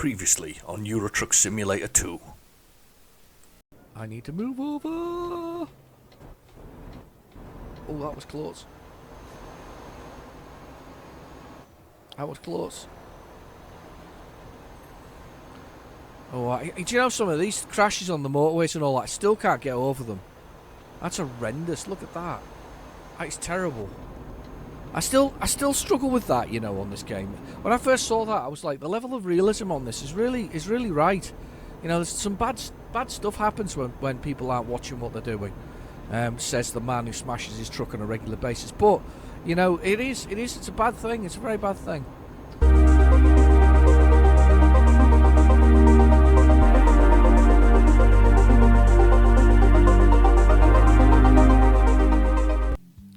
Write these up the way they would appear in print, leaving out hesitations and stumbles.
Previously on Euro Truck Simulator 2. I need to move over. Oh, that was close. That was close. Oh, do you know some of these crashes on the motorways and all that? I still can't get over them. That's horrendous. Look at that. It's terrible. I still struggle with that, you know, on this game. When I first saw that, I was like, the level of realism on this is really right. You know, there's some bad stuff happens when people aren't watching what they're doing. Says the man who smashes his truck on a regular basis. But you know, it's a bad thing. It's a very bad thing.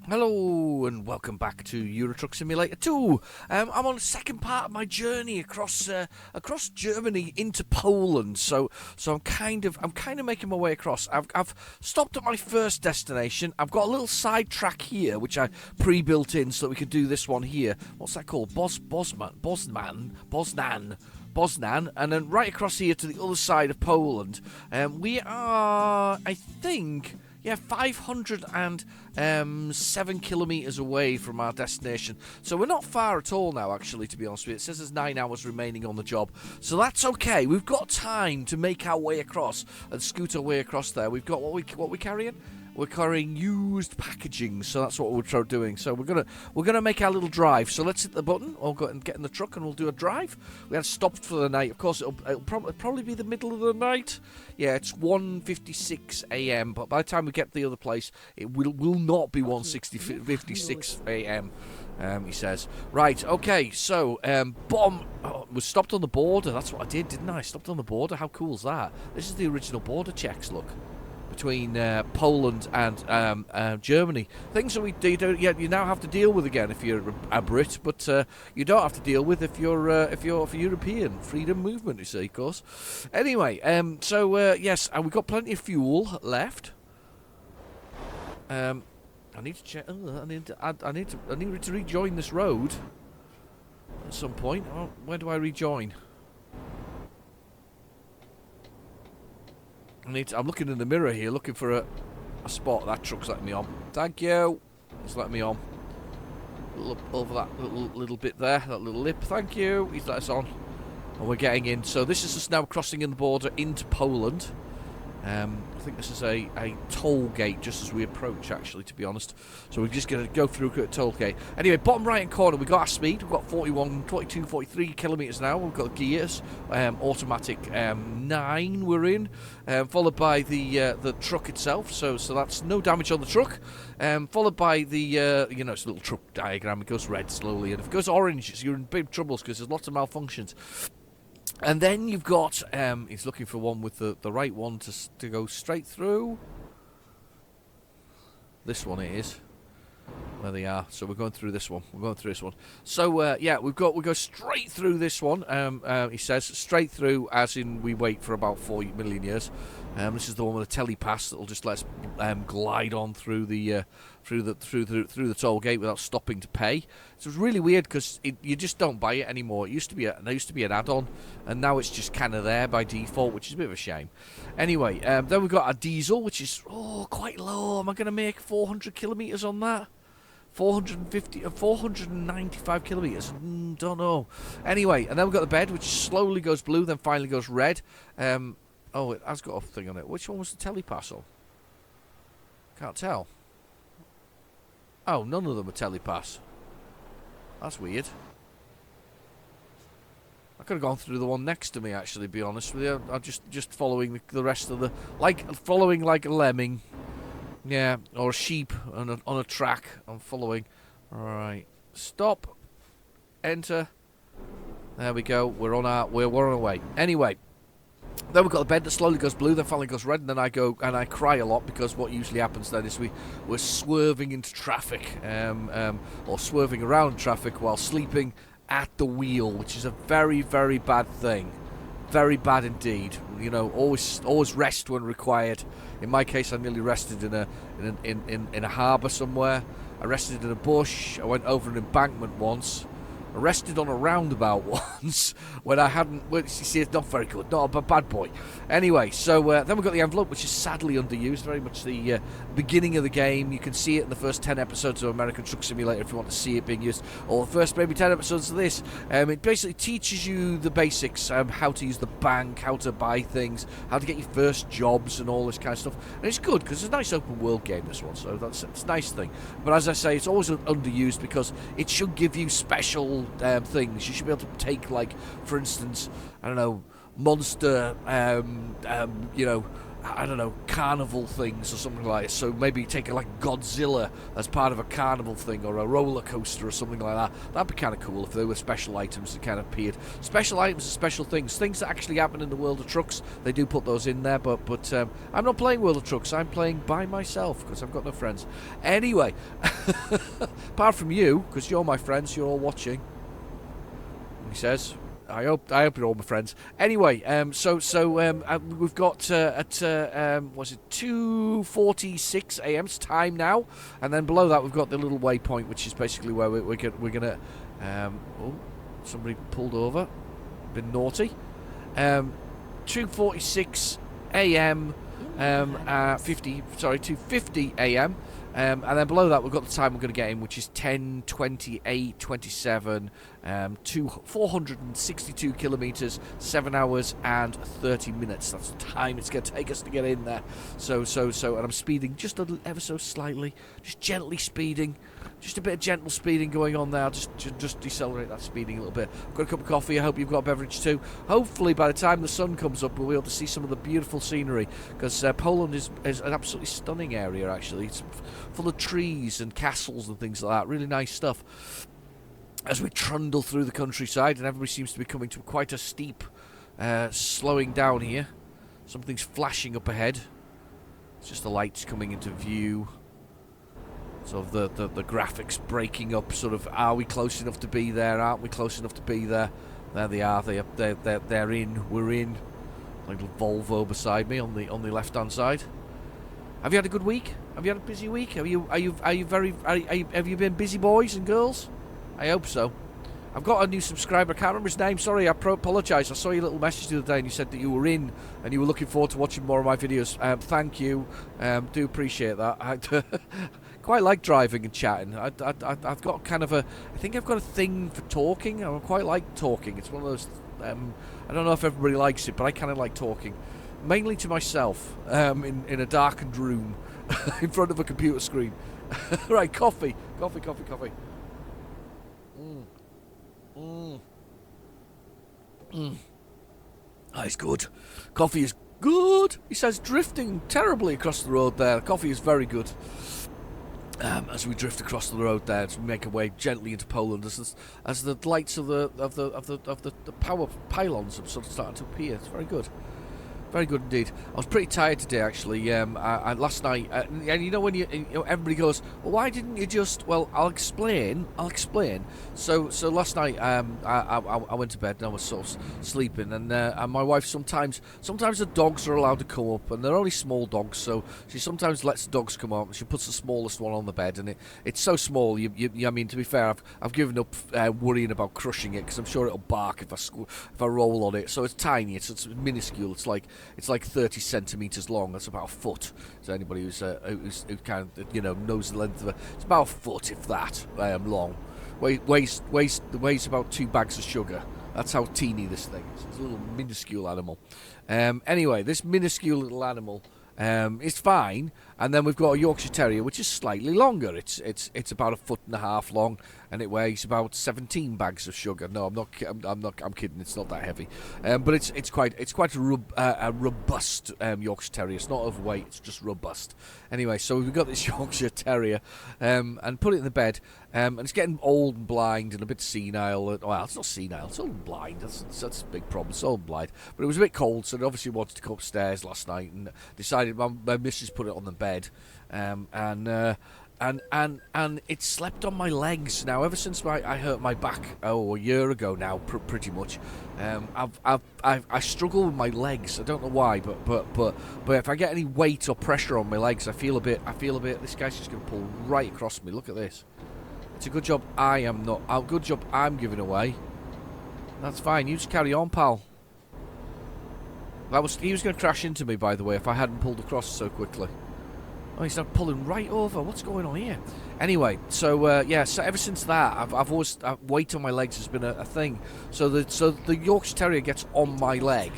Hello and welcome back to Euro Truck Simulator 2. I'm on the second part of my journey across Germany into Poland. So I'm kind of making my way across. I've stopped at my first destination. I've got a little side track here which I pre-built in so that we could do this one here. What's that called? Bosnan, and then right across here to the other side of Poland. We are, I think, 507 kilometres away from our destination. So we're not far at all now, actually, to be honest with you. It says there's 9 hours remaining on the job. So that's okay. We've got time to make our way across and scoot our way across there. We've got what we carrying? We're carrying used packaging, so that's what we're doing. So we're gonna make our little drive. So let's hit the button. I'll go and get in the truck, and we'll do a drive. We had stopped for the night. Of course, it'll probably be the middle of the night. Yeah, it's 1:56 a.m. But by the time we get to the other place, it will not be 1:56 a.m. He says. Right. Okay. So was stopped on the border. That's what I did, didn't I? Stopped on the border. How cool is that? This is the original border checks. Look. Between Poland and Germany, things that you now have to deal with again if you're a Brit, but you don't have to deal with if you're for European freedom movement. You see, of course. Anyway, yes, we've got plenty of fuel left. I need to check. I need to rejoin this road at some point. Oh, where do I rejoin? I'm looking in the mirror here, looking for a spot. That truck's letting me on. Thank you. He's letting me on. Over that little bit there, that little lip. Thank you. He's let us on. And we're getting in. So this is us now crossing in the border into Poland. I think this is a toll gate just as we approach, actually, to be honest. So we're just going to go through a toll gate. Anyway, bottom right-hand corner, we've got our speed. We've got 41, 42, 43 kilometres an hour. We've got gears. Automatic 9 we're in. Followed by the truck itself. So that's no damage on the truck. Followed by the, it's a little truck diagram. It goes red slowly. And if it goes orange, you're in big troubles because there's lots of malfunctions. And then you've got, he's looking for one with the right one to go straight through. This one it is. There they are. So we're going through this one. So, we go straight through this one. He says straight through, as in we wait for about 4 million years. This is the one with a telepass that'll just let us glide on through the toll gate without stopping to pay. So it's really weird because you just don't buy it anymore. There used to be an add-on, and now it's just kind of there by default, which is a bit of a shame. Anyway, then we've got our diesel, which is quite low. Am I going to make 400 kilometres on that? 495 kilometres. Don't know. Anyway, and then we've got the bed, which slowly goes blue, then finally goes red. It has got a thing on it. Which one was the telepass on? Can't tell. Oh, none of them are telepass. That's weird. I could have gone through the one next to me, actually, to be honest with you. I'm just following the rest of following like a lemming. Yeah, or a sheep on a track. I'm following. Alright. Stop. Enter. There we go. We're on our way. Anyway. Then we've got the bed that slowly goes blue, then finally goes red, and then I go and I cry a lot because what usually happens then is we're swerving into traffic, or swerving around traffic while sleeping at the wheel, which is a very, very bad thing. Very bad indeed. You know, always rest when required. In my case, I nearly rested in a harbour somewhere. I rested in a bush. I went over an embankment once. arrested on a roundabout once when I hadn't. Well, you see, it's not very good. Not a bad boy. Anyway, so then we've got the envelope, which is sadly underused. Very much the beginning of the game. You can see it in the first 10 episodes of American Truck Simulator if you want to see it being used, or the first maybe 10 episodes of this. It basically teaches you the basics, how to use the bank, how to buy things, how to get your first jobs, and all this kind of stuff. And it's good because it's a nice open world game, this one, so it's a nice thing. But as I say, it's always underused because it should give you special things. You should be able to take, like, for instance, I don't know, monster, you know, I don't know, carnival things or something like that. So maybe take like Godzilla as part of a carnival thing, or a roller coaster or something like that. That'd be kind of cool if there were special items that kind of appeared. Special items are special things that actually happen in the World of Trucks. They do put those in there, but I'm not playing World of Trucks. I'm playing by myself because I've got no friends. Anyway, apart from you, because you're my friends, you're all watching. He says. I hope you're all my friends. Anyway, so we've got was it 2:46 a.m. It's time now, and then below that we've got the little waypoint, which is basically where we're gonna. Oh, somebody pulled over. Been naughty. 2:46 a.m. 2:50 a.m. And then below that, we've got the time we're going to get in, which is 10:28:27, 462 kilometres, 7 hours and 30 minutes. That's the time it's going to take us to get in there. So, and I'm speeding just ever so slightly, just gently speeding, just a bit of gentle speeding going on there. I'll just decelerate that speeding a little bit. I've got a cup of coffee. I hope you've got a beverage too. Hopefully, by the time the sun comes up, we'll be able to see some of the beautiful scenery, because Poland is an absolutely stunning area, actually. It's full of trees and castles and things like that. Really nice stuff. As we trundle through the countryside, and everybody seems to be coming to quite a steep slowing down here. Something's flashing up ahead. It's just the lights coming into view. Sort of the graphics breaking up. Sort of, are we close enough to be there? Aren't we close enough to be there? There they are. They're in. We're in. Like a little Volvo beside me on the left hand side. Have you had a good week? Have you had a busy week? Have you been busy, boys and girls? I hope so. I've got a new subscriber. I can't remember his name. Sorry, I apologise. I saw your little message the other day and you said that you were in and you were looking forward to watching more of my videos. Thank you. Do appreciate that. I quite like driving and chatting. I've got kind of I think I've got a thing for talking. I quite like talking. It's one of those, I don't know if everybody likes it, but I kind of like talking. Mainly to myself, in a darkened room, in front of a computer screen. Right, coffee. Oh, it's good. Coffee is good. He says drifting terribly across the road there. Coffee is very good. As we drift across the road there, as we make our way gently into Poland, as the lights of the power pylons are sort of starting to appear. It's very good. Very good indeed. I was pretty tired today, actually. Last night, and you know when everybody goes, well, why didn't you just? Well, I'll explain. So last night, I went to bed and I was sort of sleeping, and my wife sometimes the dogs are allowed to come up, and they're only small dogs, so she sometimes lets the dogs come up, and she puts the smallest one on the bed, and it's so small. I mean, to be fair, I've given up worrying about crushing it, because I'm sure it'll bark if I roll on it. So it's tiny. It's minuscule. It's like 30 centimetres long. That's about a foot. So anybody who kind of knows the length of it, it's about a foot, if that, long. Weighs about 2 bags of sugar. That's how teeny this thing is. It's a little minuscule animal. Anyway, this minuscule little animal is fine. And then we've got a Yorkshire Terrier, which is slightly longer. It's about 1.5 foot long, and it weighs about 17 bags of sugar. No, I'm kidding. It's not that heavy, but it's quite a robust Yorkshire Terrier. It's not overweight. It's just robust. Anyway, so we've got this Yorkshire Terrier, and put it in the bed, and it's getting old and blind and a bit senile. Well, it's not senile. It's old and blind. That's a big problem. It's old and blind. But it was a bit cold, so it obviously wanted to come upstairs last night, and decided my missus put it on the bed. And it slept on my legs. Now, ever since I hurt my back a year ago now, pretty much, I struggle with my legs. I don't know why, but if I get any weight or pressure on my legs, I feel a bit. This guy's just going to pull right across me. Look at this. It's a good job I am not. A good job I'm giving away. That's fine. You just carry on, pal. He was going to crash into me, by the way, if I hadn't pulled across so quickly. Oh, he's not pulling right over. What's going on here? Anyway, so yeah, so ever since that, I've always weight on my legs has been a thing. So the Yorkshire Terrier gets on my leg,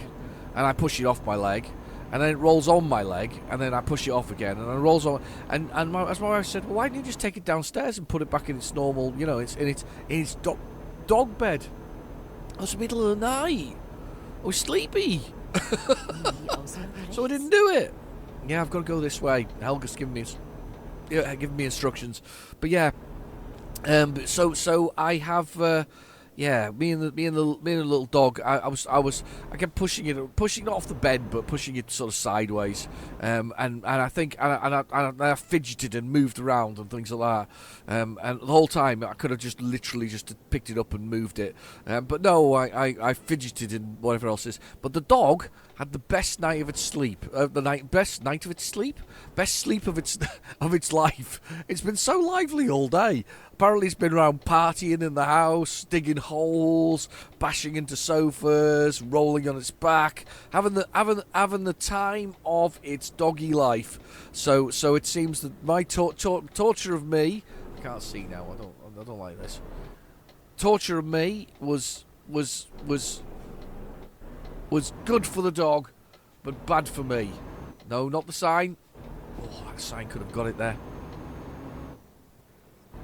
and I push it off my leg, and then it rolls on my leg, and then I push it off again, and it rolls on. And as my wife said, well, why didn't you just take it downstairs and put it back in its normal, you know, in its dog bed? It was the middle of the night. I was sleepy. So I didn't do it. Yeah, I've got to go this way. Helga's giving me instructions. But yeah, so I have yeah, me and the little dog. I kept pushing it off the bed, but pushing it sort of sideways. And I think I fidgeted and moved around and things like that. And the whole time I could have just literally just picked it up and moved it. But no, I fidgeted and whatever else is. But the dog had the best night of its sleep. Best sleep of its life. It's been so lively all day. Apparently it's been around partying in the house, digging holes, bashing into sofas, rolling on its back, having the time of its doggy life. So it seems that my torture of me, I can't see now. I don't like this. Torture of me was good for the dog, but bad for me. No, not the sign. Oh, that sign could have got it there.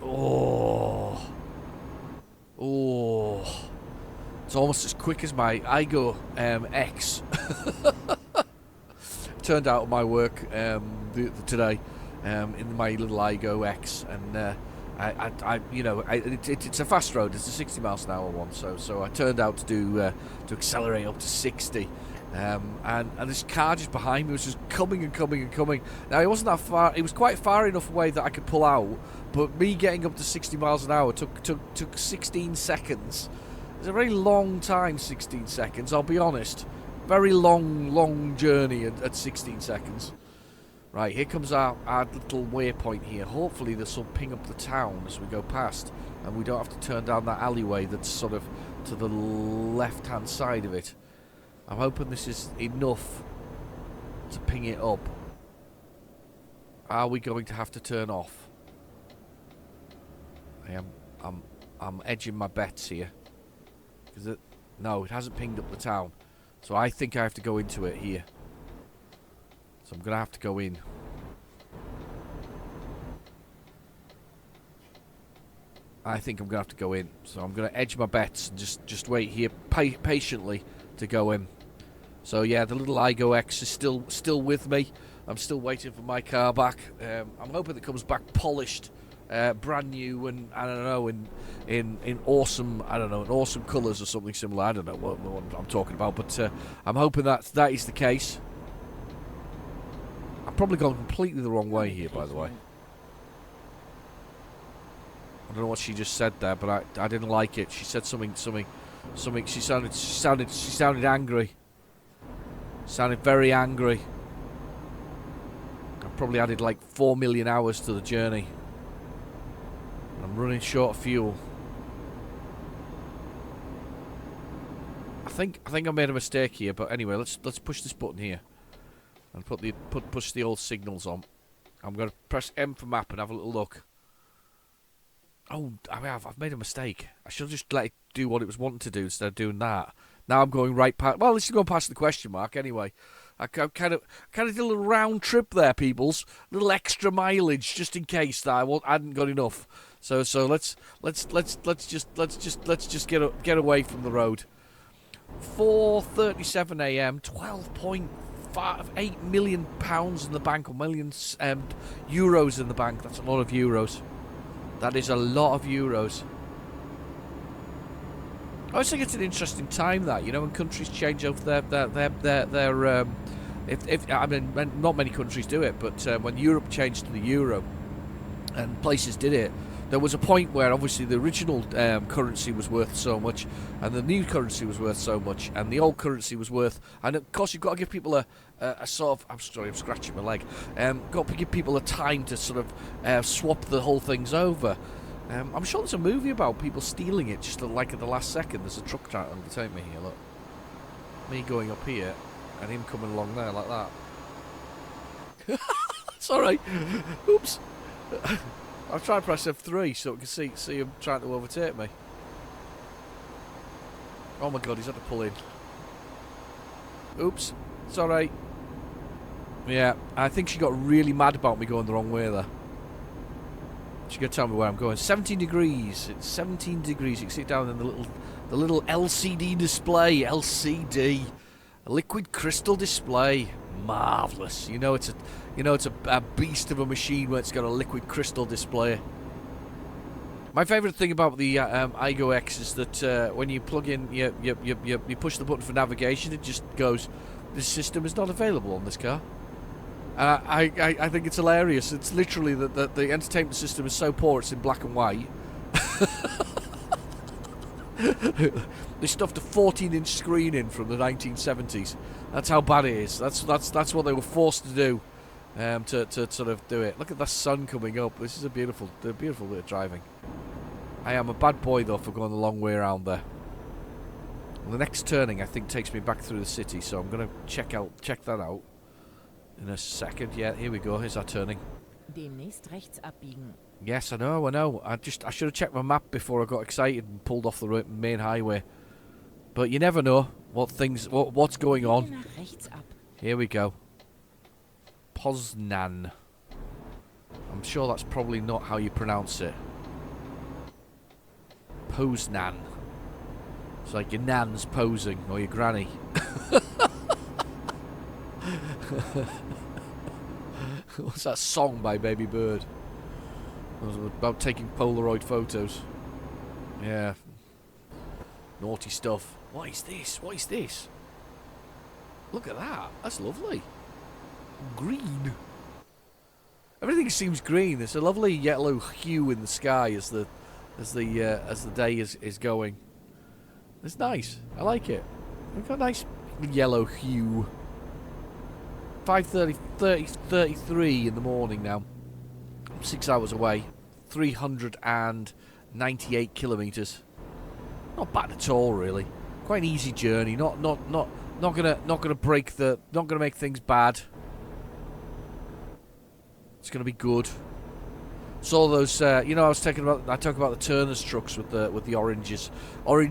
Oh, it's almost as quick as my Igo X. Turned out at my work today in my little Igo X, and it's a fast road. It's a 60 miles an hour one, so I turned out to accelerate up to 60. And this car just behind me was just coming and coming and coming. Now, it wasn't that far. It was quite far enough away that I could pull out, but me getting up to 60 miles an hour took 16 seconds. It's a very long time, 16 seconds, I'll be honest. Very long journey at 16 seconds. Right, here comes our little waypoint here. Hopefully this will ping up the town as we go past, and we don't have to turn down that alleyway that's sort of to the left-hand side of it. I'm hoping this is enough to ping it up. Are we going to have to turn off? I'm edging my bets here. No, it hasn't pinged up the town. So I think I have to go into it here. So I'm going to have to go in. I think I'm going to have to go in. So I'm going to edge my bets and just wait here patiently to go in. So yeah, the little Igo X is still with me. I'm still waiting for my car back. I'm hoping it comes back polished, brand new, and I don't know, in awesome, I don't know, in awesome colours or something similar. I don't know what I'm talking about, but I'm hoping that is the case. I've probably gone completely the wrong way here, by the way. I don't know what she just said there, but I didn't like it. She said something. She sounded angry. Sounded very angry. I've probably added like 4 million hours to the journey. I'm running short of fuel. I think I made a mistake here, but anyway, let's push this button here and push the old signals on. I'm going to press M for map and have a little look. Oh, I've made a mistake. I should have just let it do what it was wanting to do instead of doing that. Now I'm going right past. Well, this is going past the question mark anyway. I kind of did a little round trip there, peoples. A little extra mileage just in case that I hadn't got enough. So let's just get away from the road. 4:37 a.m. 12.8 million pounds in the bank, or millions euros in the bank. That's a lot of euros. That is a lot of euros. I always think it's an interesting time that, you know, when countries change over their I mean, not many countries do it, but when Europe changed to the euro and places did it, there was a point where obviously the original currency was worth so much, and the new currency was worth so much, and the old currency was worth, and of course you've got to give people a sort of, I'm sorry, I'm scratching my leg, got to give people a time to sort of swap the whole things over. I'm sure there's a movie about people stealing it just like at the last second. There's a truck trying to overtake me here, look. Me going up here and him coming along there like that. It's alright. Oops. I'll try to press F3 so I can see him trying to overtake me. Oh my god, he's had to pull in. Oops. It's alright. Yeah, I think she got really mad about me going the wrong way there. She's going to tell me where I'm going. 17 degrees. It's 17 degrees. You can see it down in the little LCD display. LCD. A liquid crystal display. Marvellous. You know it's a beast of a machine when it's got a liquid crystal display. My favourite thing about the Igo X is that when you plug in, you push the button for navigation, it just goes, this system is not available on this car. I think it's hilarious. It's literally that the entertainment system is so poor it's in black and white. They stuffed a 14-inch screen in from the 1970s. That's how bad it is. That's what they were forced to do to sort of do it. Look at the sun coming up. This is a beautiful bit of driving. I am a bad boy though for going the long way around there. The next turning I think takes me back through the city, so I'm gonna check that out in a second. Yeah, here we go. Here's our turning. Demnächst rechts abbiegen. Yes, I know. I should have checked my map before I got excited and pulled off the main highway. But you never know what's going on. Biege nach rechts ab. Here we go. Poznan. I'm sure that's probably not how you pronounce it. Poznan. It's like your nan's posing, or your granny. What's that song by Baby Bird? It was about taking Polaroid photos. Yeah. Naughty stuff. What is this? What is this? Look at that. That's lovely. Green. Everything seems green. There's a lovely yellow hue in the sky as the day is going. It's nice. I like it. We've got a nice yellow hue. 5:33 in the morning now. 6 hours away. 398 kilometers. Not bad at all, really. Quite an easy journey. Not gonna make things bad. It's gonna be good. Saw those, I talk about the Turner's trucks with the orange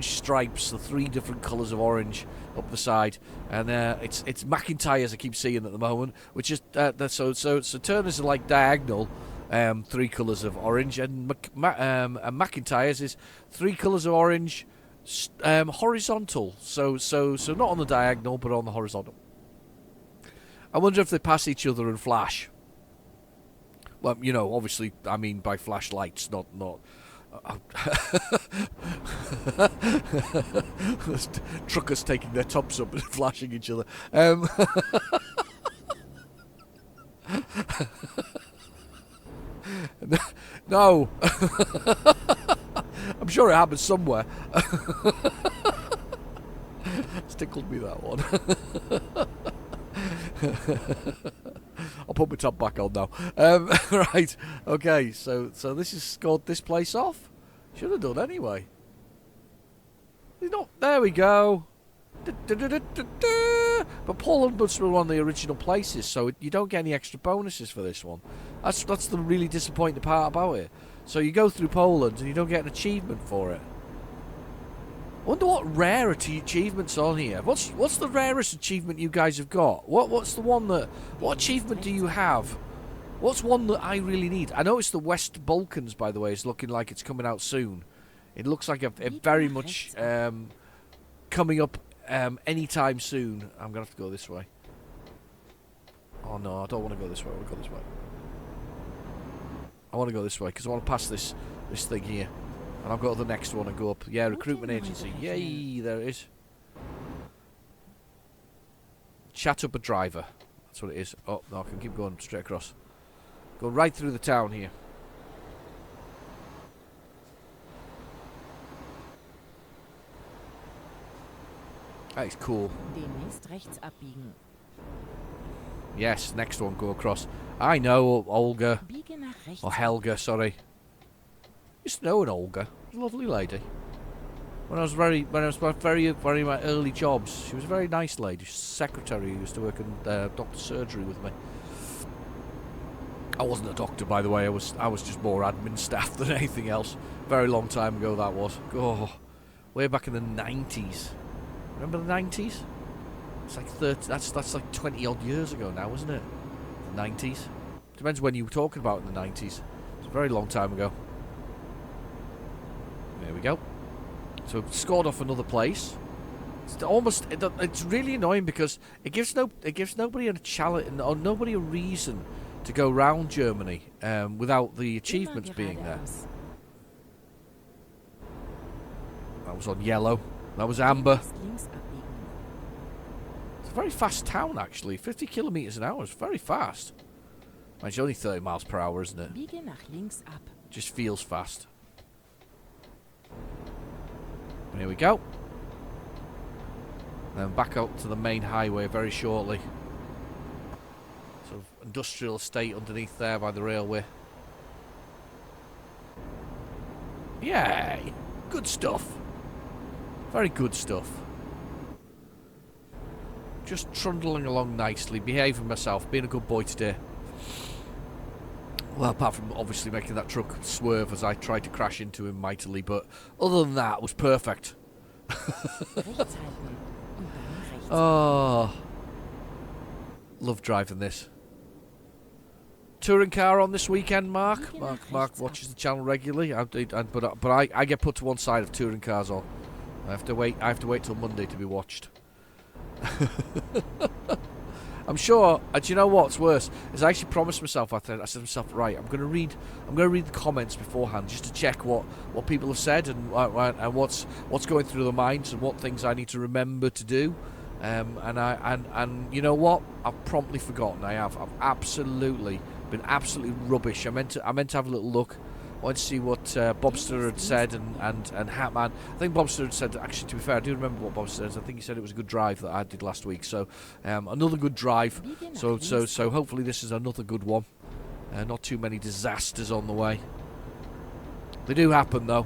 stripes, the 3 different colours of orange up the side, and it's McIntyres I keep seeing at the moment, which is so Turner's are like diagonal, 3 colours of orange, and McIntyres is 3 colours of orange, horizontal. So not on the diagonal, but on the horizontal. I wonder if they pass each other and flash. Well, obviously, I mean by flashlights, not. Truckers taking their tops up and flashing each other. No. I'm sure it happens somewhere. It's tickled me, that one. I'll put my top back on now. Right, okay, so this has scored this place off. Should have done anyway. There we go. But Poland must be one of the original places, so you don't get any extra bonuses for this one. That's the really disappointing part about it. So you go through Poland and you don't get an achievement for it. I wonder what rarity achievements on here. What's the rarest achievement you guys have got? What's the one that? What achievement do you have? What's one that I really need? I know it's the West Balkans, by the way. It's looking like it's coming out soon. It looks like a very much coming up anytime soon. I'm gonna have to go this way. Oh no, I don't want to go this way. I want to go this way. I want to go this way because I want to pass this thing here. And I'll go to the next one and go up. Yeah, recruitment agency. Yay, there it is. Chat up a driver. That's what it is. Oh, no, I can keep going straight across. Go right through the town here. That is cool. Demnächst rechts abbiegen. Yes, next one, go across. I know, Olga. Biege nach rechts. Or Helga, sorry. Used to know an Olga. She was a lovely lady. When I was very my early jobs, she was a very nice lady. She's a secretary who used to work in doctor's surgery with me. I wasn't a doctor, by the way. I was just more admin staff than anything else. Very long time ago that was. Oh, way back in the 90s. Remember the 90s? It's like 30. That's like 20 odd years ago now, isn't it? The 90s. Depends when you were talking about in the 90s. It's a very long time ago. There we go. So scored off another place. It's really annoying because it gives nobody a challenge or nobody a reason to go round Germany without the achievements being there. That was on yellow. That was amber. It's a very fast town, actually. 50 kilometers an hour is very fast. It's only 30 miles per hour, isn't it? Just feels fast. Here we go. Then back out to the main highway very shortly. Sort of industrial estate underneath there by the railway. Yay! Good stuff. Very good stuff. Just trundling along nicely, behaving myself, being a good boy today. Well, apart from obviously making that truck swerve as I tried to crash into him mightily, but other than that, it was perfect. Oh, love driving this. Touring car on this weekend, Mark. Mark watches the channel regularly. But I get put to one side of touring cars on. I have to wait till Monday to be watched. I'm sure. Do you know what's worse? Is I actually promised myself. I said to myself, right, I'm going to read the comments beforehand just to check what people have said and what's going through their minds and what things I need to remember to do. And you know what? I've promptly forgotten. I've absolutely been absolutely rubbish. I meant to have a little look. I wanted to see what Bobster had said and Hatman. I think Bobster had said, actually, to be fair, I do remember what Bobster said. I think he said it was a good drive that I did last week. So another good drive. So hopefully this is another good one. Not too many disasters on the way. They do happen though.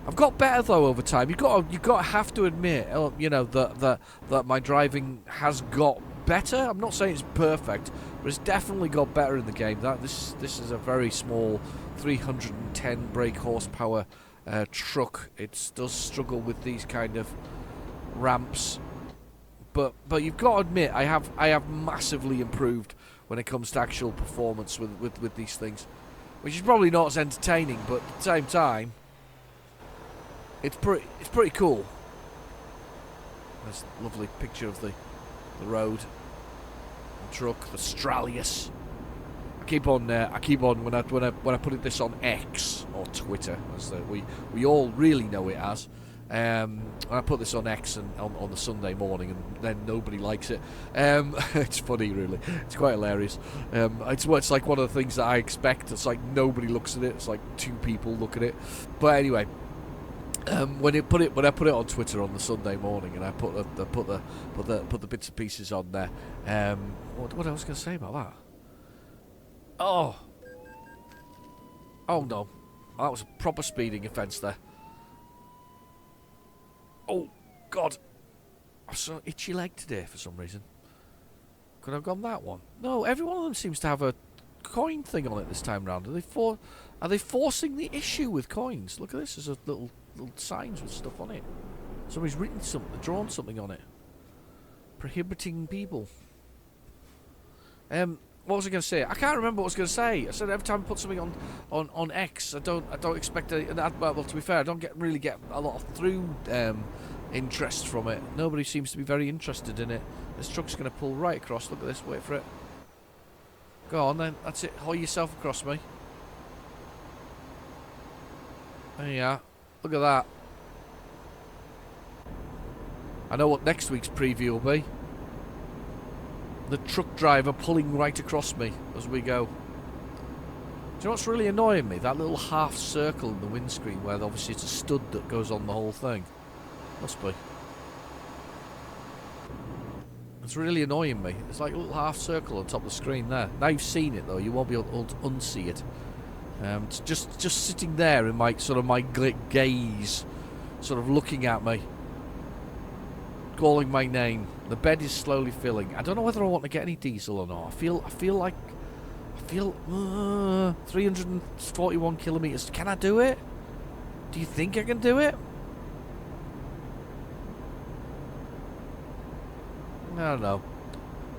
I've got better though over time. You've got to have to admit, you know, that my driving has got better. I'm not saying it's perfect, but it's definitely got better in the game. This is a very small 310 brake horsepower truck. It does struggle with these kind of ramps, but you've got to admit I have massively improved when it comes to actual performance with these things, which is probably not as entertaining, but at the same time, it's pretty cool. There's a lovely picture of the road, the truck, the Stralius. I keep on when I put this on X or Twitter, as we all really know it as. I put this on X and on the Sunday morning, and then nobody likes it. It's funny, really. It's quite hilarious. It's like one of the things that I expect. It's like nobody looks at it. It's like two people look at it. But anyway. When I put it on Twitter on the Sunday morning, and I put the bits and pieces on there. What I was going to say about that? Oh no, that was a proper speeding offence there. Oh God, I'm so itchy leg today for some reason. Could I have gone that one? No, every one of them seems to have a coin thing on it this time round. Are they forcing the issue with coins? Look at this. There's a little signs with stuff on it. Somebody's drawn something on it, prohibiting people. What was I going to say? I can't remember what I was going to say. I said every time I put something on X, I don't expect it. Well, to be fair, I don't really get a lot of through interest from it. Nobody seems to be very interested in it. This truck's going to pull right across. Look at this. Wait for it. Go on then. That's it. Haul yourself across me. There you are. Look at that. I know what next week's preview will be. The truck driver pulling right across me as we go. Do you know what's really annoying me? That little half circle in the windscreen where obviously it's a stud that goes on the whole thing. Must be. It's really annoying me. It's like a little half circle on top of the screen there. Now you've seen it though, you won't be able to unsee it. Just sitting there in my gaze, sort of looking at me, calling my name. The bed is slowly filling. I don't know whether I want to get any diesel or not. I feel 341 kilometers. Can I do it? Do you think I can do it? I don't know.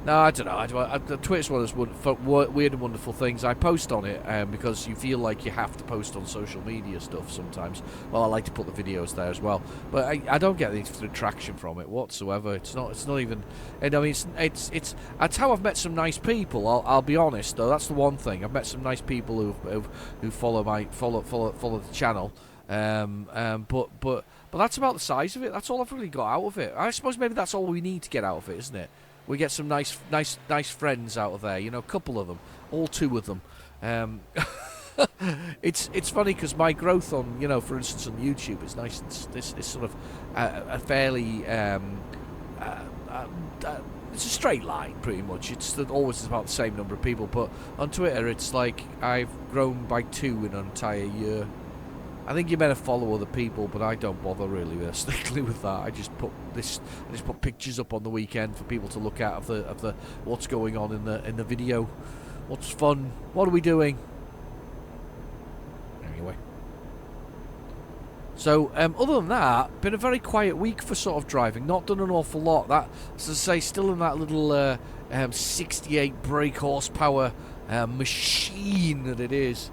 No, I don't know. The Twitter's one of those weird and wonderful things. I post on it because you feel like you have to post on social media stuff sometimes. Well, I like to put the videos there as well, but I don't get any traction from it whatsoever. It's not even. And I mean, it's. That's how I've met some nice people. I'll be honest though. That's the one thing. I've met some nice people who follow the channel. But that's about the size of it. That's all I've really got out of it. I suppose maybe that's all we need to get out of it, isn't it? We get some nice friends out of there. You know, a couple of them, all two of them. It's funny because my growth on, you know, for instance on YouTube is nice. It's sort of a fairly it's a straight line pretty much. It's always about the same number of people. But on Twitter, it's like I've grown by 2 in an entire year. I think you're meant to follow other people, but I don't bother really strictly with that. I just put pictures up on the weekend for people to look at of the what's going on in the video, what's fun, what are we doing. Anyway, so other than that, been a very quiet week for sort of driving. Not done an awful lot. That, as I say, still in that little 68 brake horsepower machine that it is.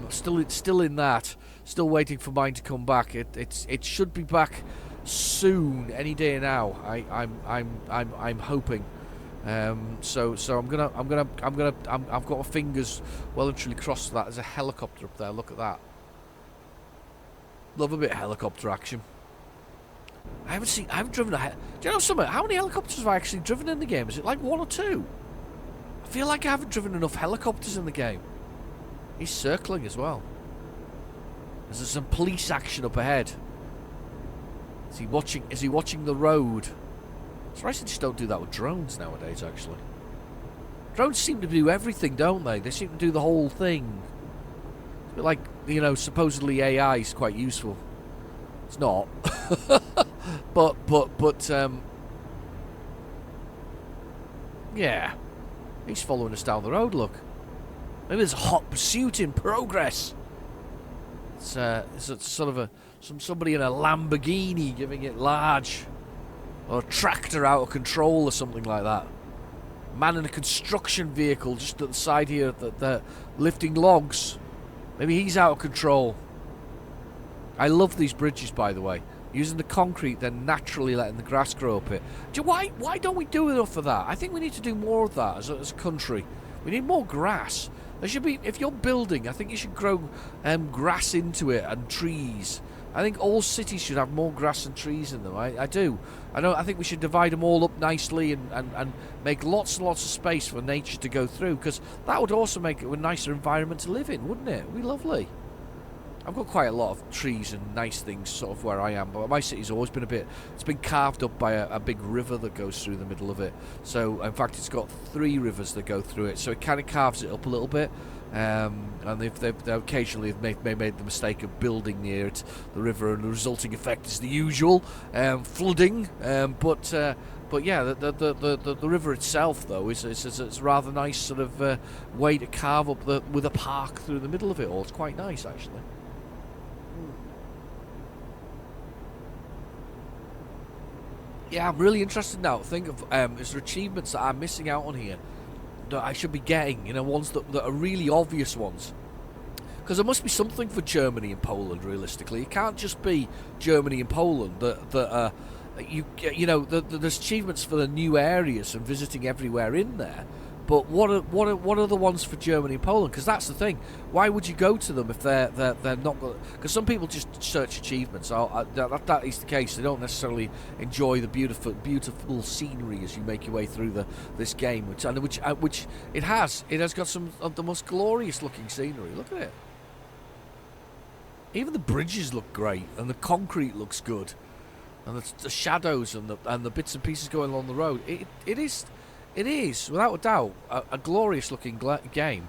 Still in that. Still waiting for mine to come back. It should be back soon, any day now. I'm hoping. So I've got my fingers well and truly crossed for that. There's a helicopter up there. Look at that. Love a bit of helicopter action. I haven't driven a. Do you know something? How many helicopters have I actually driven in the game? Is it like 1 or 2? I feel like I haven't driven enough helicopters in the game. He's circling as well. There's some police action up ahead. Is he watching the road? It's nice they just don't do that with drones nowadays, actually. Drones seem to do everything, don't they? They seem to do the whole thing. It's a bit like, you know, supposedly AI is quite useful. It's not. but yeah. He's following us down the road, look. Maybe there's a hot pursuit in progress. It's sort of somebody in a Lamborghini giving it large, or a tractor out of control or something like that. Man in a construction vehicle just at the side here that they're lifting logs. Maybe he's out of control. I love these bridges, by the way. Using the concrete, then naturally letting the grass grow up it. Why don't we do enough of that? I think we need to do more of that as a country. We need more grass. There should be, if you're building, I think you should grow grass into it and trees. I think all cities should have more grass and trees in them. I do. I think we should divide them all up nicely and make lots and lots of space for nature to go through, because that would also make it a nicer environment to live in, wouldn't it? It would be lovely. I've got quite a lot of trees and nice things sort of where I am, but my city's always been it's been carved up by a big river that goes through the middle of it. So, in fact, it's got 3 rivers that go through it, so it kind of carves it up a little bit. And they've occasionally made the mistake of building near it, the river, and the resulting effect is the usual, flooding. But yeah, the river itself, though, is a rather nice sort of way to carve up with a park through the middle of it all. It's quite nice, actually. Yeah, I'm really interested now to think of is there achievements that I'm missing out on here that I should be getting, you know, ones that are really obvious ones. Because there must be something for Germany and Poland, realistically. It can't just be Germany and Poland that you know, there's achievements for the new areas and visiting everywhere in there. But what are the ones for Germany and Poland? Because that's the thing. Why would you go to them if they're not? Because some people just search achievements. That is the case. They don't necessarily enjoy the beautiful scenery as you make your way through this game, which it has. It has got some of the most glorious looking scenery. Look at it. Even the bridges look great, and the concrete looks good, and the shadows and the bits and pieces going along the road. It is, without a doubt, a glorious-looking game.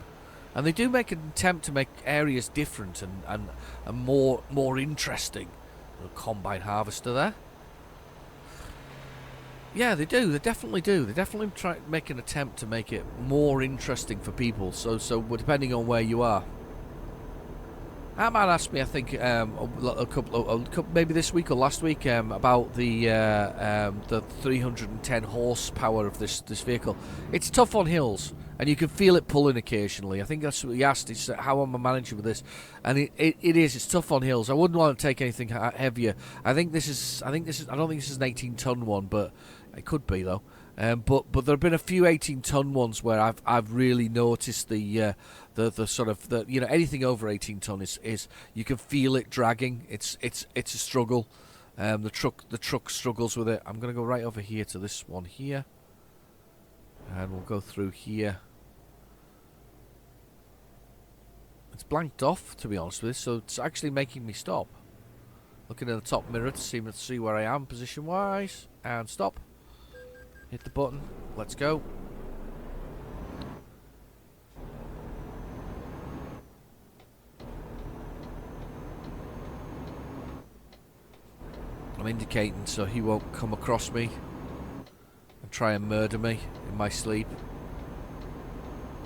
And they do make an attempt to make areas different and more interesting. A combine harvester there. Yeah, they do. They definitely do. They definitely try to make an attempt to make it more interesting for people. So depending on where you are. That man asked me, I think, a couple, maybe this week or last week, about the 310 horsepower of this vehicle. It's tough on hills, and you can feel it pulling occasionally. I think that's what he asked. Is how am I managing with this? And it is. It's tough on hills. I wouldn't want to take anything heavier. I don't think this is an 18-ton one, but it could be though. But there have been a few 18-ton ones where I've really noticed the sort of anything over 18 ton is you can feel it dragging. It's a struggle. The truck struggles with it. I'm gonna go right over here to this one here, and we'll go through here. It's blanked off, to be honest with you, so it's actually making me stop. Looking in the top mirror to see where I am position wise, and stop. Hit the button. Let's go. I'm indicating so he won't come across me and try and murder me in my sleep.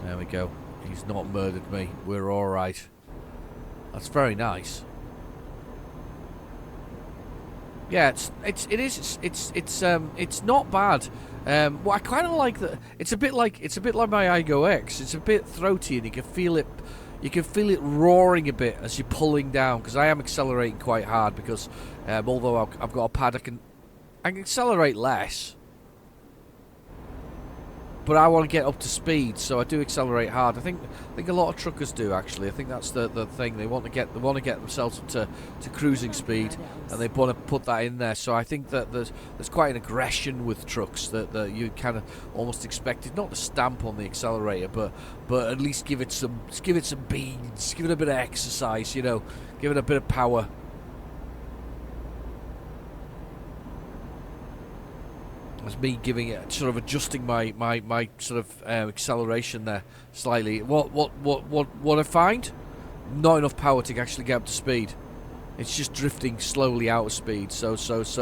There we go. He's not murdered me. We're all right. That's very nice. Yeah, it's not bad. Well, I kind of like that. It's a bit like my Igo X. It's a bit throaty, and you can feel it. You can feel it roaring a bit as you're pulling down. Because I am accelerating quite hard. Because although I've got a pad, I can accelerate less. But I want to get up to speed, so I do accelerate hard. I think a lot of truckers do actually. I think that's the thing. They want to get themselves up to cruising speed, and they want to put that in there. So I think that there's quite an aggression with trucks that you kind of almost expected not to stamp on the accelerator, but at least give it some beans, give it a bit of exercise, give it a bit of power. As me giving it, sort of adjusting my sort of acceleration there slightly. What I find? Not enough power to actually get up to speed. It's just drifting slowly out of speed. So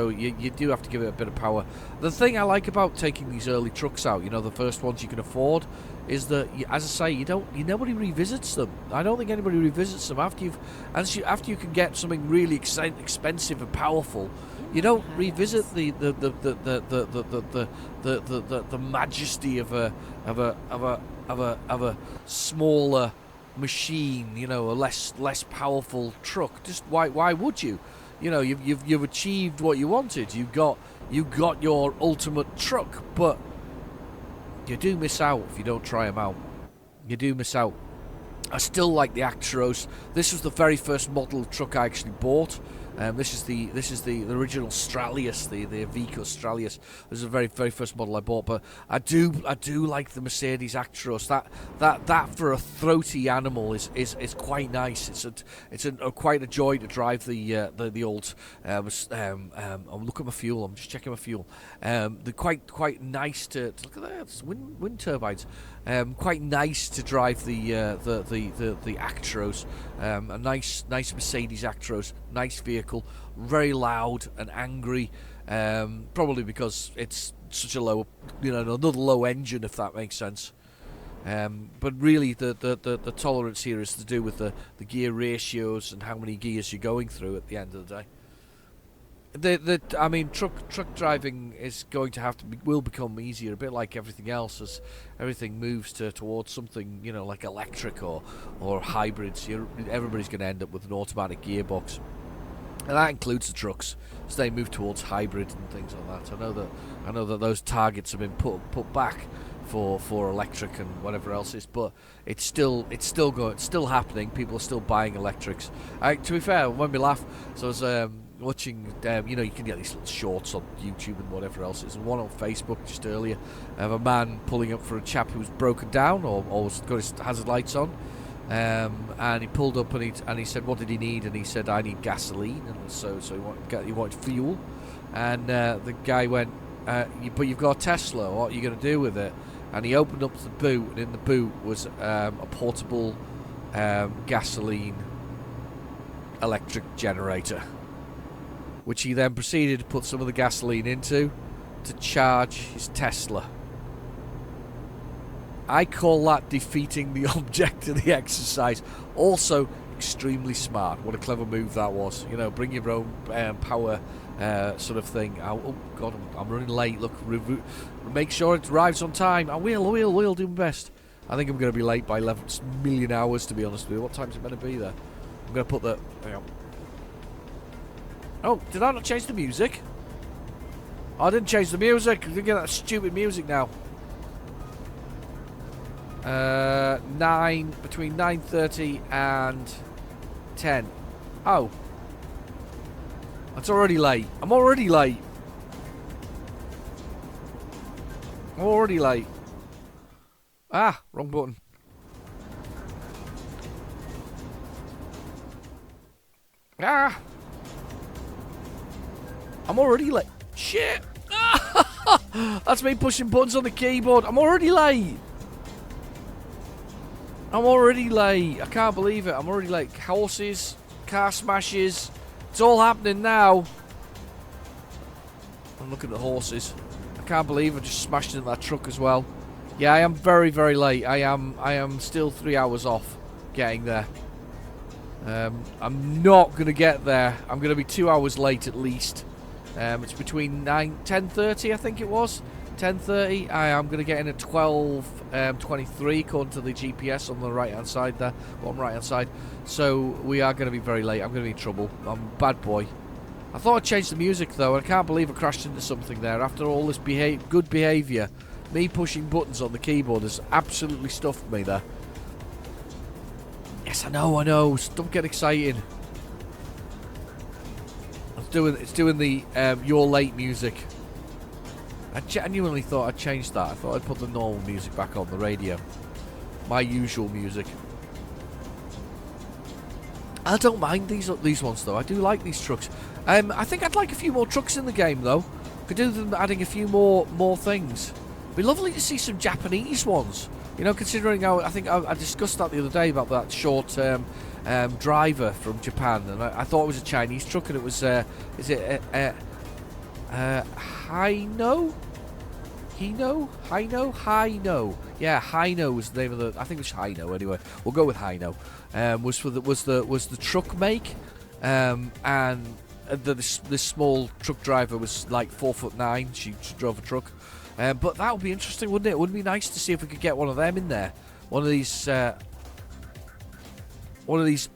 you do have to give it a bit of power. The thing I like about taking these early trucks out, the first ones you can afford, is that, as I say, nobody revisits them. I don't think anybody revisits them after you can get something really expensive and powerful. You don't revisit the majesty of a smaller machine, a less powerful truck. Just why would you? You've achieved what you wanted. You got your ultimate truck, but you do miss out if you don't try them out. You do miss out. I still like the Actros. This was the very first model of truck I actually bought. This is the original Stralius, the Iveco Stralius. This is the very very first model I bought, but I do like the Mercedes Actros. That for a throaty animal is quite nice. It's quite a joy to drive the old. I'm looking at my fuel. I'm just checking my fuel. They're quite nice to look at that. It's wind turbines. Quite nice to drive the Actros. A nice Mercedes Actros. Nice vehicle, very loud and angry, probably because it's such a low, another low engine, if that makes sense. But really, the tolerance here is to do with the gear ratios and how many gears you're going through at the end of the day. I mean, truck driving is going to will become easier, a bit like everything else, as everything moves towards something, like electric or hybrids. Everybody's going to end up with an automatic gearbox. And that includes the trucks, as they move towards hybrid and things like that. I know that those targets have been put back for electric and whatever else is, but it's still happening. People are still buying electrics. To be fair, when we laugh, so I was watching, you can get these little shorts on YouTube and whatever else. There's one on Facebook just earlier of a man pulling up for a chap who's broken down or got his hazard lights on. And he pulled up and he said, what did he need? And he said, I need gasoline. And so he wanted fuel. And the guy went, but you've got a Tesla. What are you going to do with it? and he opened up the boot, and in the boot was a portable gasoline electric generator, which he then proceeded to put some of the gasoline into to charge his Tesla. I call that defeating the object of the exercise. Also, extremely smart. What a clever move that was. You know, bring your own power sort of thing. Oh God, I'm running late. Look, make sure it arrives on time. I will do my best. I think I'm going to be late by 11 million hours, to be honest with you. What time's it meant to be there? I'm going to put the... Hang on. Oh, did I not change the music? I didn't change the music. I didn't get that stupid music now. between 9:30 and 10. Oh. That's already late. I'm already late. Ah, wrong button. Ah. I'm already late. Shit. That's me pushing buttons on the keyboard. I'm already late. I can't believe it. I'm already late. Horses, car smashes. It's all happening now. I'm looking at the horses. I can't believe I just smashed into that truck as well. Yeah, I am very, very late. I am still 3 hours off getting there. I'm not going to get there. I'm going to be 2 hours late at least. It's between 10:30, I think it was. 10:30. I'm going to get in at 12:23 according to the GPS on the right-hand side there. Bottom right-hand side. So we are going to be very late. I'm going to be in trouble. I'm a bad boy. I thought I'd change the music though, and I can't believe I crashed into something there. After all this good behaviour, me pushing buttons on the keyboard has absolutely stuffed me there. Yes, I know. Don't get excited. It's doing the You're Late music. I genuinely thought I'd change that. I thought I'd put the normal music back on the radio. My usual music. I don't mind these ones though. I do like these trucks. I think I'd like a few more trucks in the game though. Could do them adding a few more things. It'd be lovely to see some Japanese ones. You know, considering how I think I discussed that the other day about that short-term driver from Japan, and I thought it was a Chinese truck, and it was is it Hino? Yeah, Hino was the name of the. I think it was Hino anyway. We'll go with Hino. Was the truck make, and this small truck driver was like 4'9". She drove a truck, but that would be interesting, wouldn't it? It would be nice to see if we could get one of them in there. One of these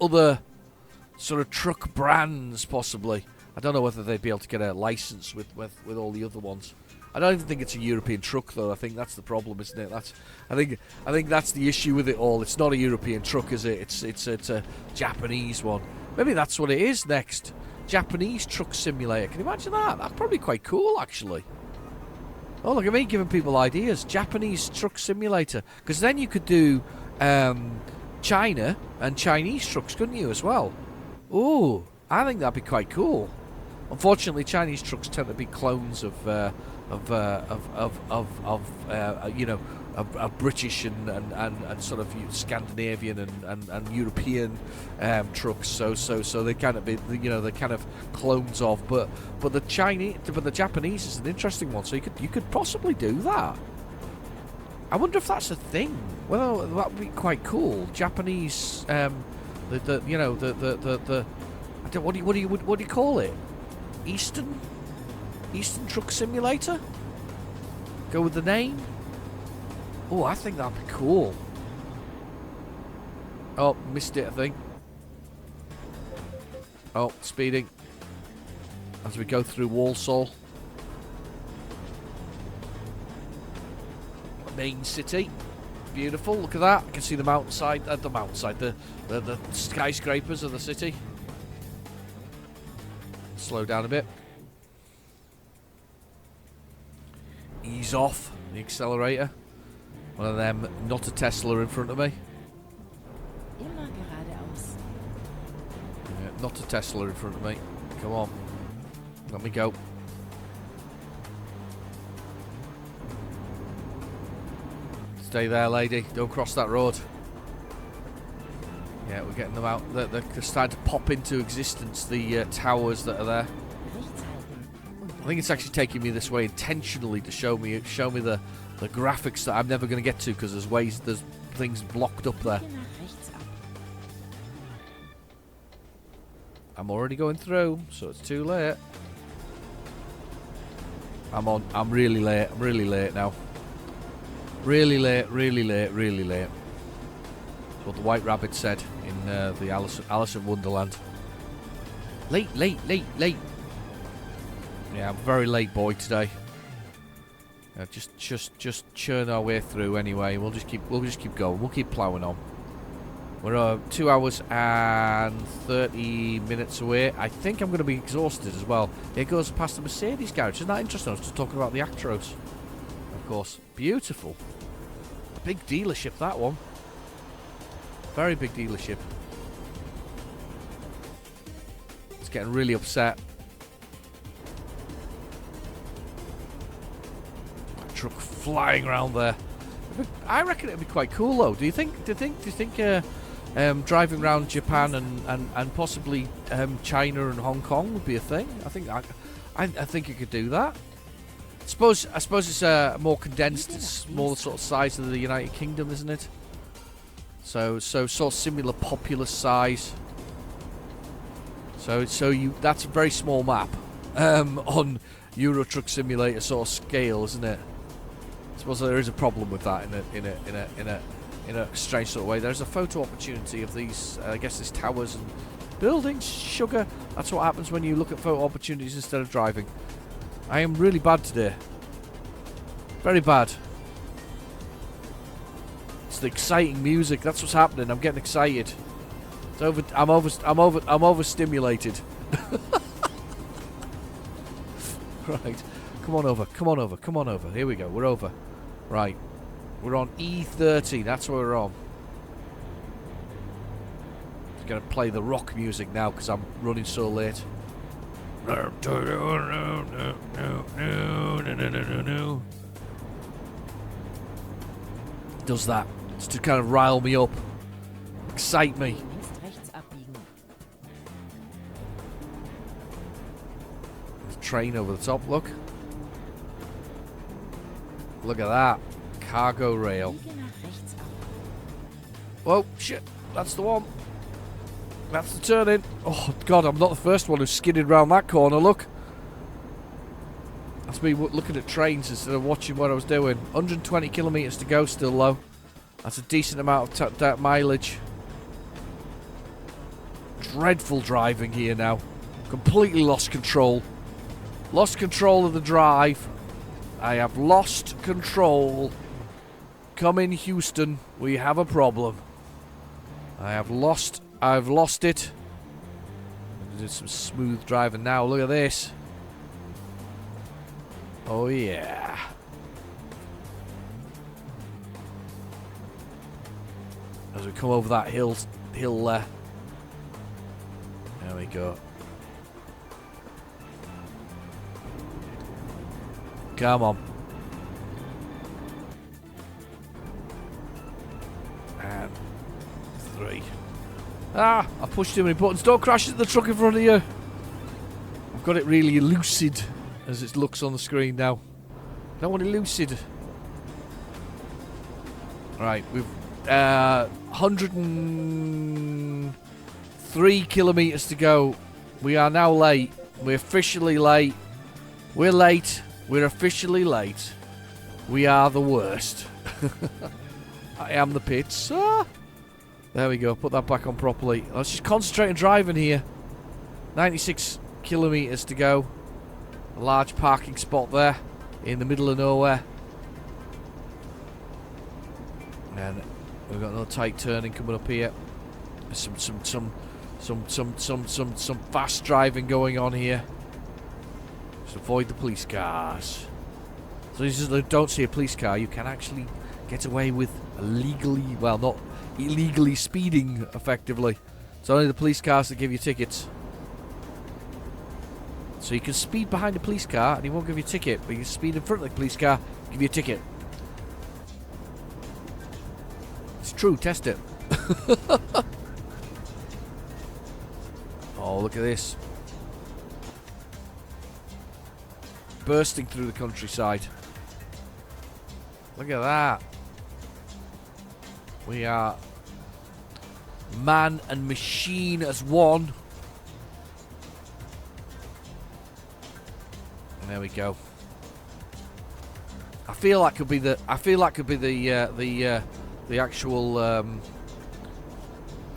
other sort of truck brands, possibly. I don't know whether they'd be able to get a license with all the other ones. I don't even think it's a European truck, though. I think that's the problem, isn't it? I think that's the issue with it all. It's not a European truck, is it? It's a Japanese one. Maybe that's what it is next. Japanese truck simulator. Can you imagine that? That'd probably be quite cool, actually. Oh, look at me giving people ideas. Japanese truck simulator. Because then you could do China and Chinese trucks, couldn't you, as well? Ooh, I think that'd be quite cool. Unfortunately, Chinese trucks tend to be clones of British and sort of Scandinavian and European trucks. So they kind of be, they're kind of clones of. But the Japanese is an interesting one. So you could possibly do that. I wonder if that's a thing. Well, that would be quite cool. Japanese, what do you call it? Eastern Truck Simulator? Go with the name? Oh, I think that'd be cool. Oh, missed it, I think. Oh, speeding. As we go through Walsall. Main city. Beautiful, look at that. I can see the mountainside, the skyscrapers of the city. Slow down a bit. Ease off the accelerator. One of them, not a Tesla in front of me. Immer geradeaus. Yeah, not a Tesla in front of me. Come on. Let me go. Stay there, lady. Don't cross that road. Yeah, we're getting them out. They're starting to pop into existence, the towers that are there. I think it's actually taking me this way intentionally to show me the graphics that I'm never going to get to, because there's things blocked up there. I'm already going through, so it's too late. I'm really late. I'm really late now. Really late. That's what the White Rabbit said in the Alice in Wonderland. Late. Yeah, I'm very late, boy, today. Just churn our way through anyway. We'll just keep going. We'll keep ploughing on. We're 2 hours and 30 minutes away. I think I'm going to be exhausted as well. It goes past the Mercedes garage. Isn't that interesting? I was just talking about the Actros. Of course. Beautiful. Big dealership, that one. Very big dealership. It's getting really upset. Truck flying around there. I reckon it'd be quite cool though. Do you think driving around Japan and possibly China and Hong Kong would be a thing? I think you could do that. I suppose it's more condensed. It's more the sort of size of the United Kingdom, isn't it? So sort of similar populous size. So that's a very small map on Euro Truck Simulator sort of scale, isn't it? I suppose there is a problem with that in a strange sort of way. There's a photo opportunity of these, I guess, these towers and buildings. Sugar. That's what happens when you look at photo opportunities instead of driving. I am really bad today. Very bad. It's the exciting music. That's what's happening. I'm getting excited. I'm overstimulated. Right. Come on over. Here we go. We're over. Right. We're on E30. That's where we're on. Just going to play the rock music now because I'm running so late. Does that. It's to kind of rile me up. Excite me. There's a train over the top, look. Look at that. Cargo rail. Whoa, shit. That's the one. That's the turning. Oh, God, I'm not the first one who's skidded around that corner, look. That's me looking at trains instead of watching what I was doing. 120 kilometres to go still, though. That's a decent amount of mileage. Dreadful driving here now. Completely lost control. Lost control of the drive. I have lost control. Come in, Houston. We have a problem. I've lost it. Do some smooth driving now. Look at this. Oh yeah. As we come over that hill there. There we go. Come on. And 3. Ah! I pushed too many buttons. Don't crash into the truck in front of you. I've got it really lucid as it looks on the screen now. Don't want it lucid. Right, we've 103 kilometres to go. We are now late. We're officially late. We're late. We're officially late. We are the worst. I am the pits. Ah. There we go. Put that back on properly. Let's just concentrate on driving here. 96 kilometres to go. A large parking spot there in the middle of nowhere. And we've got another tight turning coming up here. Some fast driving going on here. Just avoid the police cars. So if you don't see a police car, you can actually get away with illegally, well, not illegally speeding effectively. It's only the police cars that give you tickets. So you can speed behind a police car and he won't give you a ticket, but you can speed in front of the police car, give you a ticket. true. Test it. Oh, look at this. Bursting through the countryside. Look at that. We are man and machine as one. And there we go. I feel that could be the actual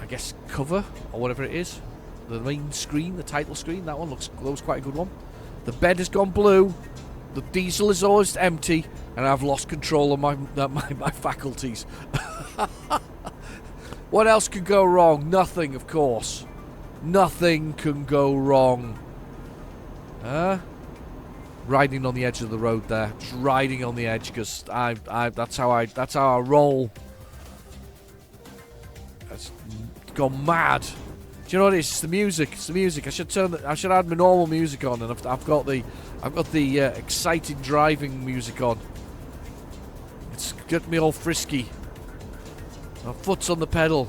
I guess cover or whatever it is. The main screen, the title screen. That one looks quite a good one. The bed has gone blue. The diesel is almost empty, and I've lost control of my faculties. What else could go wrong? Nothing, of course. Nothing can go wrong. Riding on the edge of the road there, just riding on the edge, because that's how I roll. It's gone mad. Do you know what it is? It's the music. It's the music. I should add my normal music on, and I've got the excited driving music on. It's got me all frisky. My foot's on the pedal.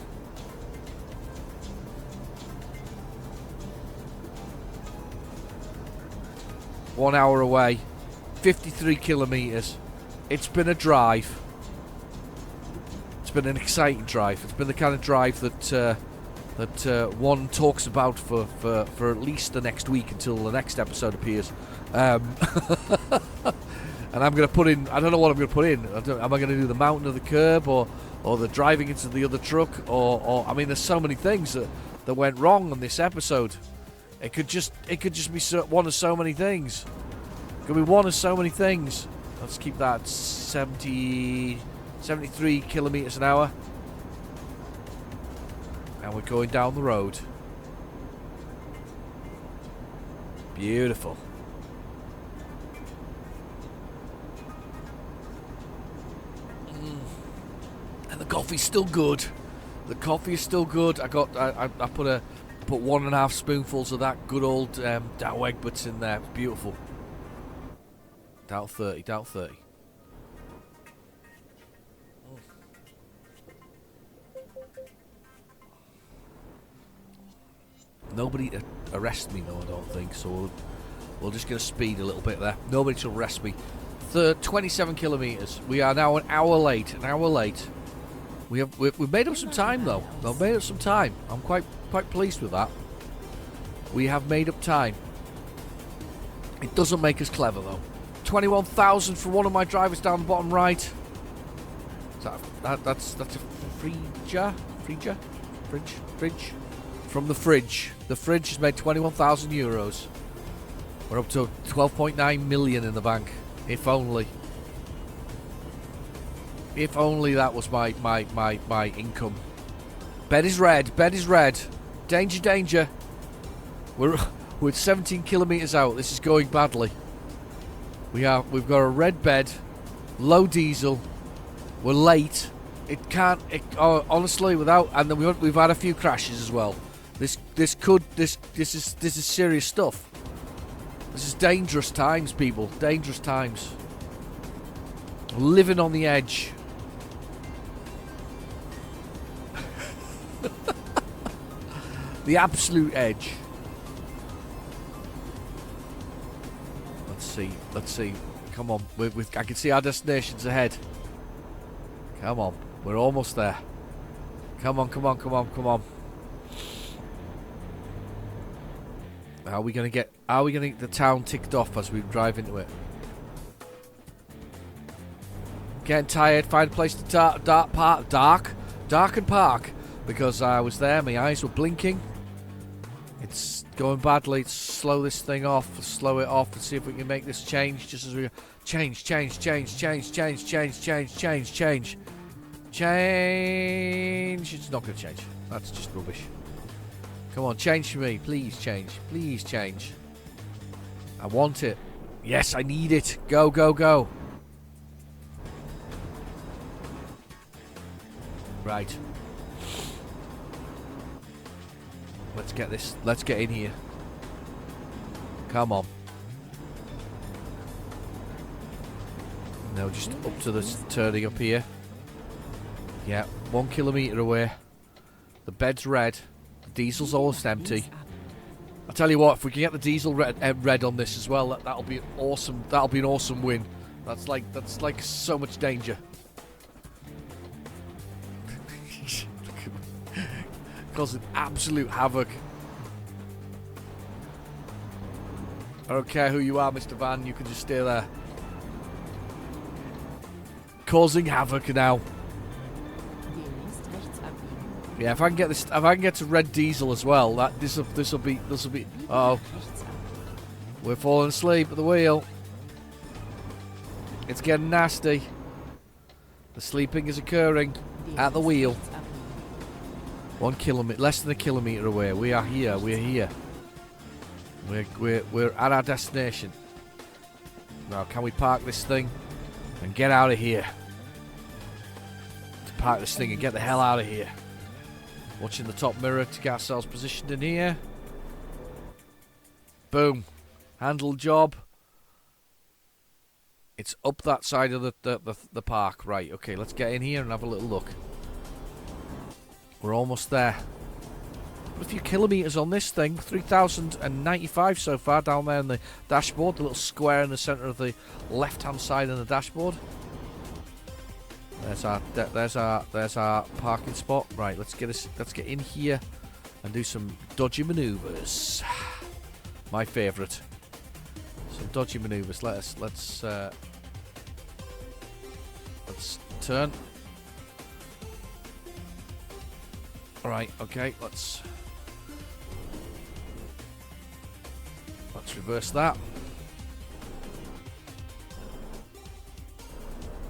One hour away, 53 kilometres. It's been a drive. It's been an exciting drive. It's been the kind of drive that one talks about for at least the next week until the next episode appears. And I'm going to put in, I don't know what I'm going to put in. Am I going to do the mountain of the curb or the driving into the other truck? Or I mean, there's so many things that went wrong on this episode. It could just be one of so many things. It could be one of so many things. Let's keep that 73 kilometres an hour. And we're going down the road. Beautiful. And the coffee's still good. The coffee is still good. I put 1.5 spoonfuls of that good old Dow Egberts in there. Beautiful. Dow 30. Nobody arrest me, though, I don't think. So we're just going to speed a little bit there. Nobody shall arrest me. 27 kilometres. We are now an hour late. We've made up some time, though. We've made up some time. I'm quite pleased with that. We have made up time. It doesn't make us clever, though. 21,000 for one of my drivers down the bottom right. That's a fridge from the fridge. The fridge has made 21,000 euros. We're up to 12.9 million in the bank. If only. If only that was my income. Bed is red. Danger. We're 17 kilometres out. This is going badly. We've got a red bed, low diesel. We're late. Honestly, without, and then we've had a few crashes as well. This is serious stuff. This is dangerous times, people. Dangerous times. We're living on the edge. The absolute edge. Let's see. Come on. I can see our destinations ahead. Come on. We're almost there. Come on. Are we gonna get the town ticked off as we drive into it? Getting tired. Find a place to dark and park, because I was there. My eyes were blinking. It's going badly. Let's slow this thing off. Slow it off and see if we can make this change. Just as we go. Change. It's not going to change. That's just rubbish. Come on, change for me. Please change. I want it. Yes, I need it. Go. Right. Let's get this. Let's get in here. Come on. Now just up to this turning up here. Yeah, 1 kilometre away. The bed's red. The diesel's almost empty. I tell you what, if we can get the diesel red on this as well, that'll be awesome. That'll be an awesome win. That's like so much danger. Causing absolute havoc. I don't care who you are, Mr. Van. You can just stay there. Causing havoc now. Yeah, if I can get this, if I can get to red diesel as well, that this'll be. Oh, we're falling asleep at the wheel. It's getting nasty. The sleeping is occurring at the wheel. 1 kilometre, less than a kilometre away. We are here. We're here. We're at our destination. Now, can we park this thing and get out of here? To park this thing and get the hell out of here. Watching the top mirror to get ourselves positioned in here. Boom. Handle job. It's up that side of the park. Right, okay, let's get in here and have a little look. We're almost there. A few kilometres on this thing. 3,095 so far down there in the dashboard. The little square in the centre of the left-hand side of the dashboard. There's our parking spot. Right, let's get in here and do some dodgy manoeuvres. My favourite. Some dodgy manoeuvres. Let's turn. Alright, okay, let's reverse that.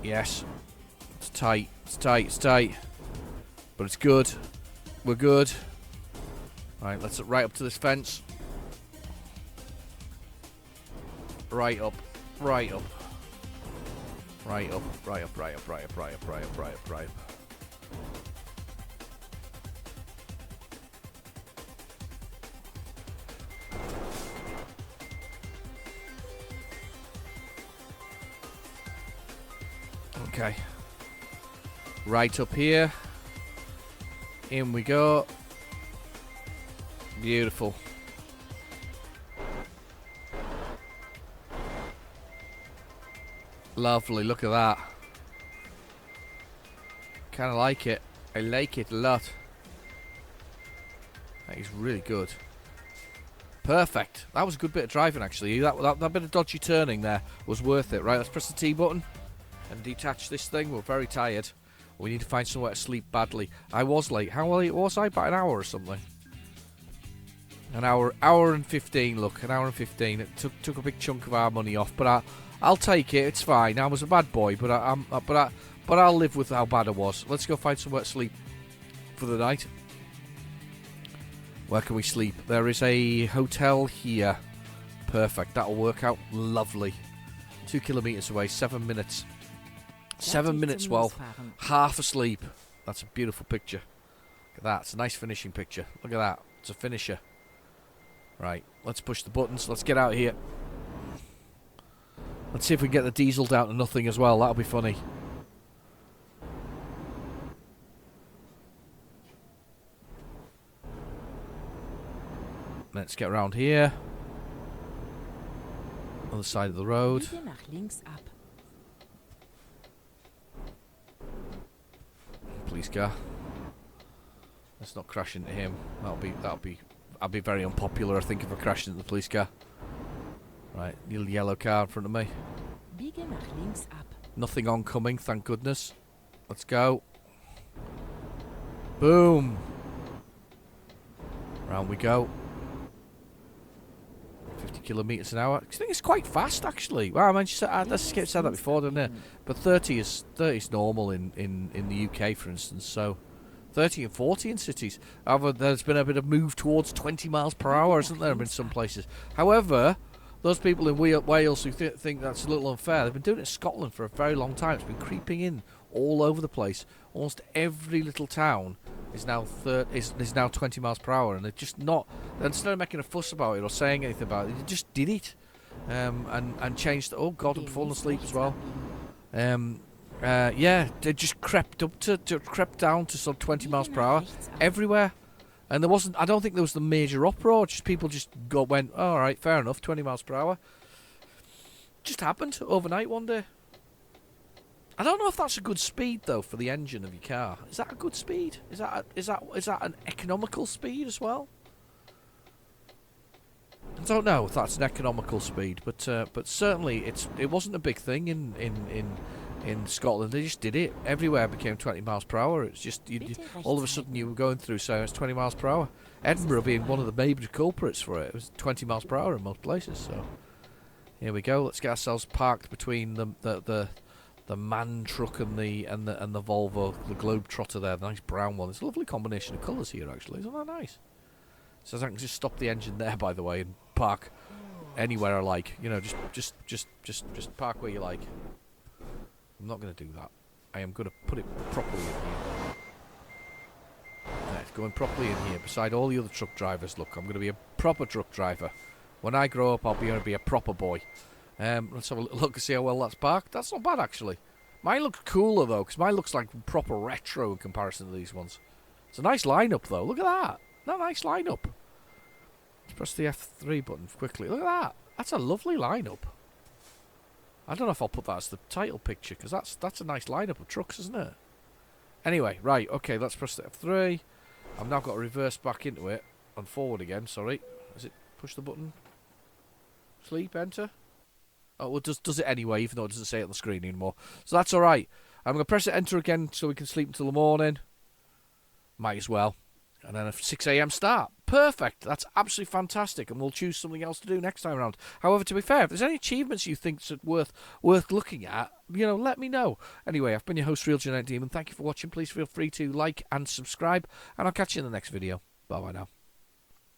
Yes. It's tight. But it's good. We're good. Right, let's right up to this fence. Right up. Okay. Right up here. In we go. Beautiful. Lovely, look at that. Kinda like it. I like it a lot. That is really good. Perfect. That was a good bit of driving actually. That bit of dodgy turning there was worth it. Right, let's press the T button and detach this thing. We're very tired. We need to find somewhere to sleep badly. I was late. How late was I? About an hour or something. An hour and 15. Look, an hour and 15. It took a big chunk of our money off, but I'll take it. It's fine. I was a bad boy, but I'll live with how bad I was. Let's go find somewhere to sleep for the night. Where can we sleep? There is a hotel here. Perfect. That'll work out lovely. 2 kilometres away. 7 minutes. 7 minutes while half asleep. That's a beautiful picture. Look at that. It's a nice finishing picture. Look at that. It's a finisher. Right. Let's push the buttons. Let's get out of here. Let's see if we can get the diesel down to nothing as well. That'll be funny. Let's get around here. Other side of the road. Police car. Let's not crash into him. I'll be very unpopular, I think, if I crash into the police car. Right, little yellow car in front of me. Nothing oncoming, thank goodness. Let's go. Boom. Round we go. 50 kilometres an hour. I think it's quite fast, actually. Well, I mean, said that before, didn't it? But 30 is normal in the UK, for instance. So 30 and 40 in cities. However, there's been a bit of move towards 20 miles per hour, isn't there, in some places? However, those people in Wales who think that's a little unfair, they've been doing it in Scotland for a very long time. It's been creeping in all over the place. Almost every little town is now 20 miles per hour, and they're just not. Instead of making a fuss about it or saying anything about it, they just did it, and changed. Oh God, I'm falling asleep as well. Yeah, they just crept down to sort of 20 miles per hour everywhere. And there wasn't, I don't think there was the major uproar, just people just went, oh, all right, fair enough, 20 miles per hour. Just happened overnight one day. I don't know if that's a good speed though for the engine of your car. Is that a good speed? Is that an economical speed as well? I don't know if that's an economical speed, but certainly it wasn't a big thing in Scotland. They just did it. Everywhere became 20 miles per hour. It's just all of a sudden you were going through saying it's 20 miles per hour. Edinburgh being one of the major culprits for it. It was 20 miles per hour in most places. So here we go. Let's get ourselves parked between the MAN truck and the Volvo, the Globetrotter there, the nice brown one. It's a lovely combination of colours here, actually. Isn't that nice? So I can just stop the engine there, by the way, and park anywhere I like. You know, just park where you like. I'm not going to do that. I am going to put it properly in here. Yeah, it's going properly in here, beside all the other truck drivers. Look, I'm going to be a proper truck driver. When I grow up, I'll be going to be a proper boy. Let's have a look and see how well that's parked. That's not bad, actually. Mine looks cooler, though, because mine looks like proper retro in comparison to these ones. It's a nice lineup, though. Look at that. Not a nice lineup. Let's press the F3 button quickly. Look at that. That's a lovely lineup. I don't know if I'll put that as the title picture, because that's a nice lineup of trucks, isn't it? Anyway, right, okay, let's press the F3. I've now got to reverse back into it and forward again, sorry. Is it push the button? Sleep, enter? Oh, well, does it anyway, even though it doesn't say it on the screen anymore. So that's alright. I'm going to press it enter again so we can sleep until the morning. Might as well. And then a 6 a.m. start. Perfect. That's absolutely fantastic. And we'll choose something else to do next time around. However, to be fair, if there's any achievements you think are worth looking at, let me know. Anyway, I've been your host, Real Genetic Demon. Thank you for watching. Please feel free to like and subscribe. And I'll catch you in the next video. Bye-bye now.